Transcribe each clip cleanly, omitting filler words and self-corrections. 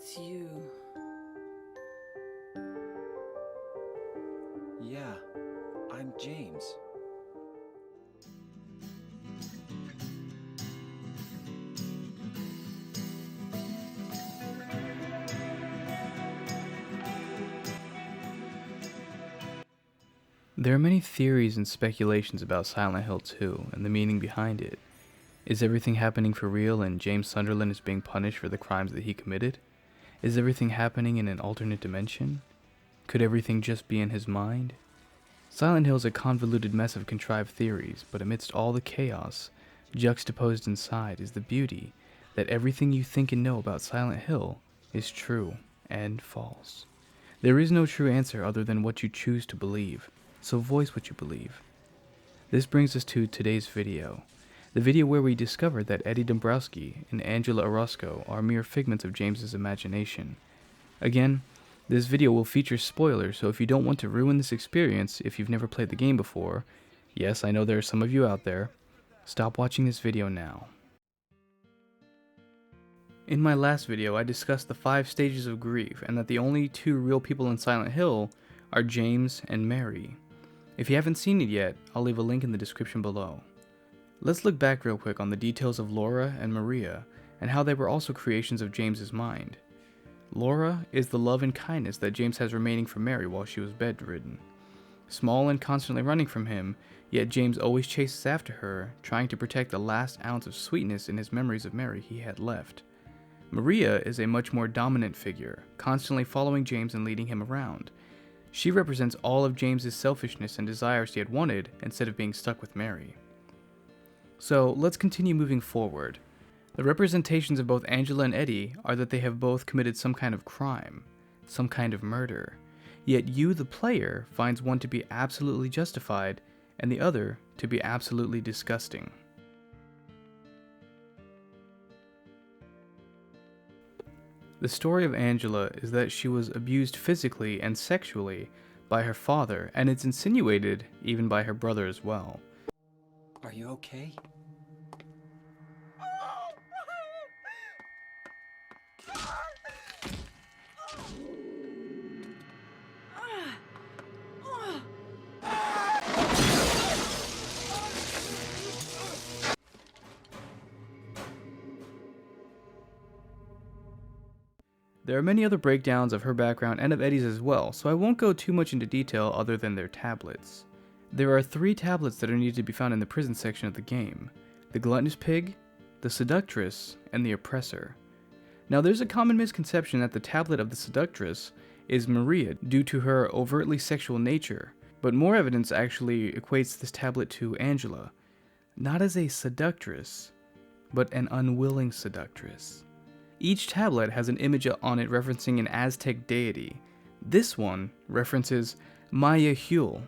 It's you. Yeah, I'm James. There are many theories and speculations about Silent Hill 2 and the meaning behind it. Is everything happening for real and James Sunderland is being punished for the crimes that he committed? Is everything happening in an alternate dimension? Could everything just be in his mind? Silent Hill is a convoluted mess of contrived theories, but amidst all the chaos, juxtaposed inside is the beauty that everything you think and know about Silent Hill is true and false. There is no true answer other than what you choose to believe, so voice what you believe. This brings us to today's video. The video where we discover that Eddie Dombrowski and Angela Orozco are mere figments of James's imagination. Again, this video will feature spoilers, so if you don't want to ruin this experience if you've never played the game before, yes, I know there are some of you out there, stop watching this video now. In my last video, I discussed the 5 stages of grief and that the only 2 real people in Silent Hill are James and Mary. If you haven't seen it yet, I'll leave a link in the description below. Let's look back real quick on the details of Laura and Maria and how they were also creations of James's mind. Laura is the love and kindness that James has remaining for Mary while she was bedridden. Small and constantly running from him, yet James always chases after her, trying to protect the last ounce of sweetness in his memories of Mary he had left. Maria is a much more dominant figure, constantly following James and leading him around. She represents all of James's selfishness and desires he had wanted instead of being stuck with Mary. So let's continue moving forward. The representations of both Angela and Eddie are that they have both committed some kind of crime, some kind of murder, yet you, the player, finds one to be absolutely justified and the other to be absolutely disgusting. The story of Angela is that she was abused physically and sexually by her father, and it's insinuated even by her brother as well. Are you okay? There are many other breakdowns of her background and of Eddie's as well, so I won't go too much into detail other than their tablets. There are 3 tablets that are needed to be found in the prison section of the game: the gluttonous pig, the seductress, and the oppressor. Now there's a common misconception that the tablet of the seductress is Maria due to her overtly sexual nature, but more evidence actually equates this tablet to Angela, not as a seductress, but an unwilling seductress. Each tablet has an image on it referencing an Aztec deity. This one references Maya Hule.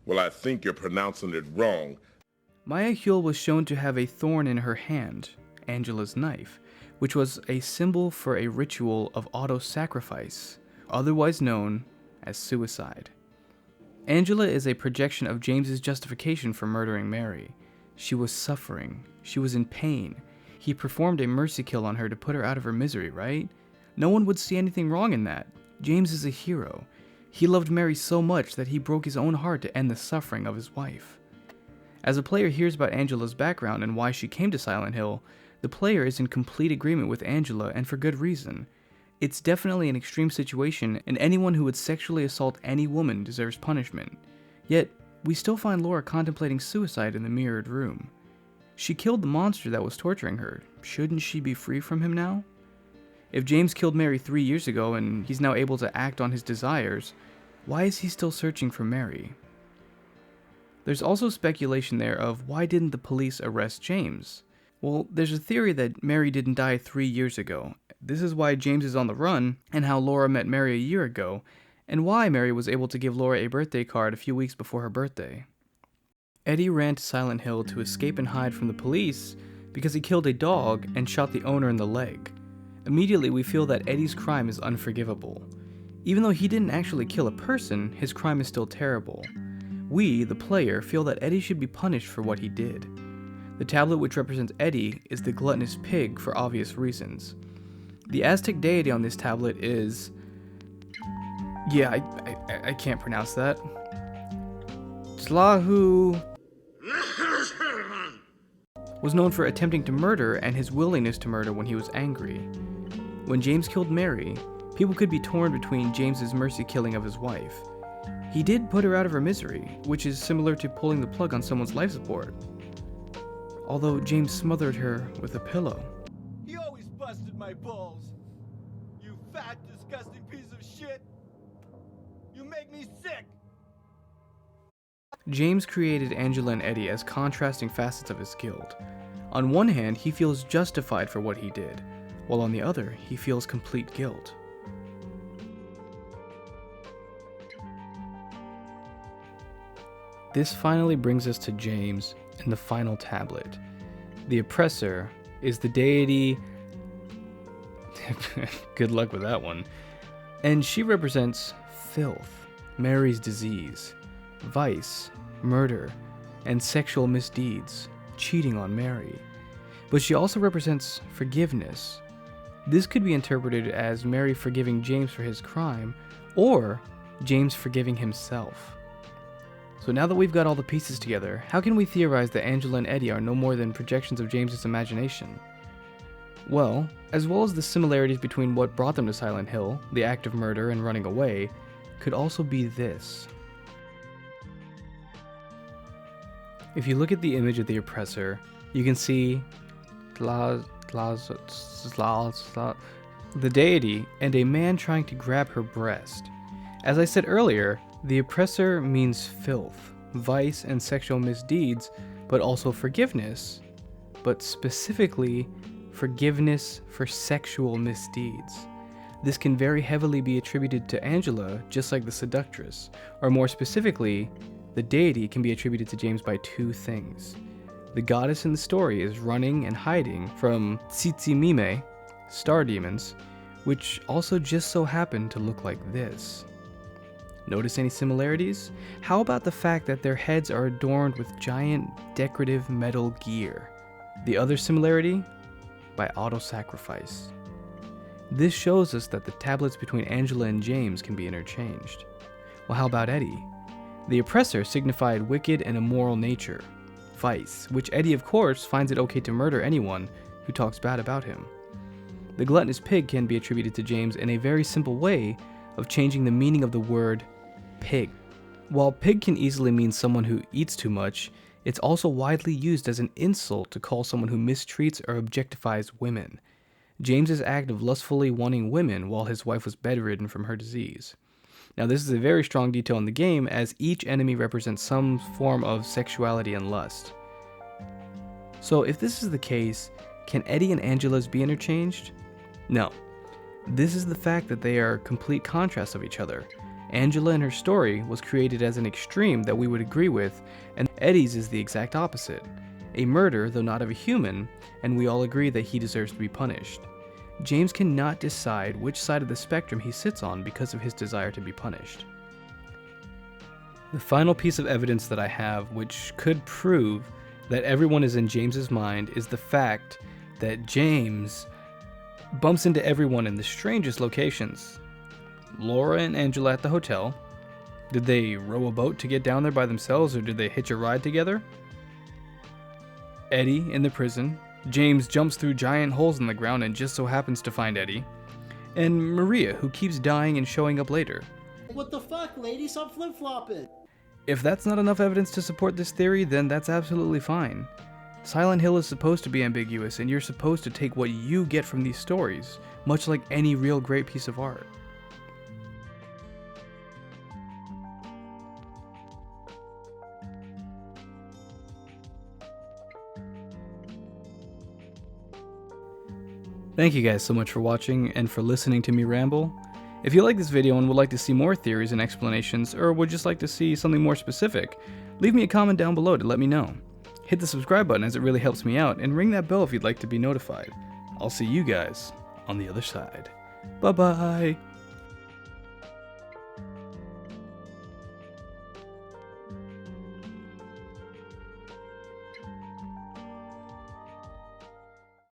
Well, I think you're pronouncing it wrong. Maya Hule was shown to have a thorn in her hand, Angela's knife, which was a symbol for a ritual of auto-sacrifice, otherwise known as suicide. Angela is a projection of James's justification for murdering Mary. She was suffering. She was in pain. He performed a mercy kill on her to put her out of her misery, right? No one would see anything wrong in that. James is a hero. He loved Mary so much that he broke his own heart to end the suffering of his wife. As a player hears about Angela's background and why she came to Silent Hill, the player is in complete agreement with Angela, and for good reason. It's definitely an extreme situation, and anyone who would sexually assault any woman deserves punishment. Yet, we still find Laura contemplating suicide in the mirrored room. She killed the monster that was torturing her. Shouldn't she be free from him now? If James killed Mary 3 years ago and he's now able to act on his desires, why is he still searching for Mary? There's also speculation there of why didn't the police arrest James? Well, there's a theory that Mary didn't die 3 years ago. This is why James is on the run, and how Laura met Mary a year ago, and why Mary was able to give Laura a birthday card a few weeks before her birthday. Eddie ran to Silent Hill to escape and hide from the police because he killed a dog and shot the owner in the leg. Immediately we feel that Eddie's crime is unforgivable. Even though he didn't actually kill a person, his crime is still terrible. We, the player, feel that Eddie should be punished for what he did. The tablet which represents Eddie is the gluttonous pig for obvious reasons. The Aztec deity on this tablet is... yeah, I can't pronounce that. Tlahu was known for attempting to murder and his willingness to murder when he was angry. When James killed Mary, people could be torn between James's mercy killing of his wife. He did put her out of her misery, which is similar to pulling the plug on someone's life support. Although James smothered her with a pillow. He always busted my balls. You fat, disgusting piece of shit. You make me sick. James created Angela and Eddie as contrasting facets of his guilt. On one hand, he feels justified for what he did, while on the other, he feels complete guilt. This finally brings us to James and the final tablet. The oppressor is the deity... good luck with that one. And she represents filth, Mary's disease, vice, murder, and sexual misdeeds, cheating on Mary. But she also represents forgiveness. This could be interpreted as Mary forgiving James for his crime, or James forgiving himself. So now that we've got all the pieces together, how can we theorize that Angela and Eddie are no more than projections of James's imagination? Well, as well as the similarities between what brought them to Silent Hill, the act of murder and running away, could also be this. If you look at the image of the oppressor, you can see the deity and a man trying to grab her breast. As I said earlier, the oppressor means filth, vice, and sexual misdeeds, but also forgiveness, but specifically forgiveness for sexual misdeeds. This can very heavily be attributed to Angela, just like the seductress, or more specifically, the deity can be attributed to James by two things. The goddess in the story is running and hiding from Tsitsimime, star demons, which also just so happen to look like this. Notice any similarities? How about the fact that their heads are adorned with giant decorative metal gear? The other similarity? By auto-sacrifice. This shows us that the tablets between Angela and James can be interchanged. Well, how about Eddie? The oppressor signified wicked and immoral nature, vice, which Eddie of course finds it okay to murder anyone who talks bad about him. The gluttonous pig can be attributed to James in a very simple way of changing the meaning of the word pig. While pig can easily mean someone who eats too much, it's also widely used as an insult to call someone who mistreats or objectifies women. James's act of lustfully wanting women while his wife was bedridden from her disease. Now this is a very strong detail in the game, as each enemy represents some form of sexuality and lust. So if this is the case, can Eddie and Angela's be interchanged? No. This is the fact that they are complete contrasts of each other. Angela and her story was created as an extreme that we would agree with, and Eddie's is the exact opposite. A murder, though not of a human, and we all agree that he deserves to be punished. James cannot decide which side of the spectrum he sits on because of his desire to be punished. The final piece of evidence that I have which could prove that everyone is in James's mind is the fact that James bumps into everyone in the strangest locations. Laura and Angela at the hotel. Did they row a boat to get down there by themselves, or did they hitch a ride together? Eddie in the prison. James jumps through giant holes in the ground and just so happens to find Eddie. And Maria, who keeps dying and showing up later. What the fuck, lady? Stop flip-flopping! If that's not enough evidence to support this theory, then that's absolutely fine. Silent Hill is supposed to be ambiguous, and you're supposed to take what you get from these stories, much like any real great piece of art. Thank you guys so much for watching and for listening to me ramble. If you like this video and would like to see more theories and explanations, or would just like to see something more specific, leave me a comment down below to let me know. Hit the subscribe button as it really helps me out, and ring that bell if you'd like to be notified. I'll see you guys on the other side. Bye bye!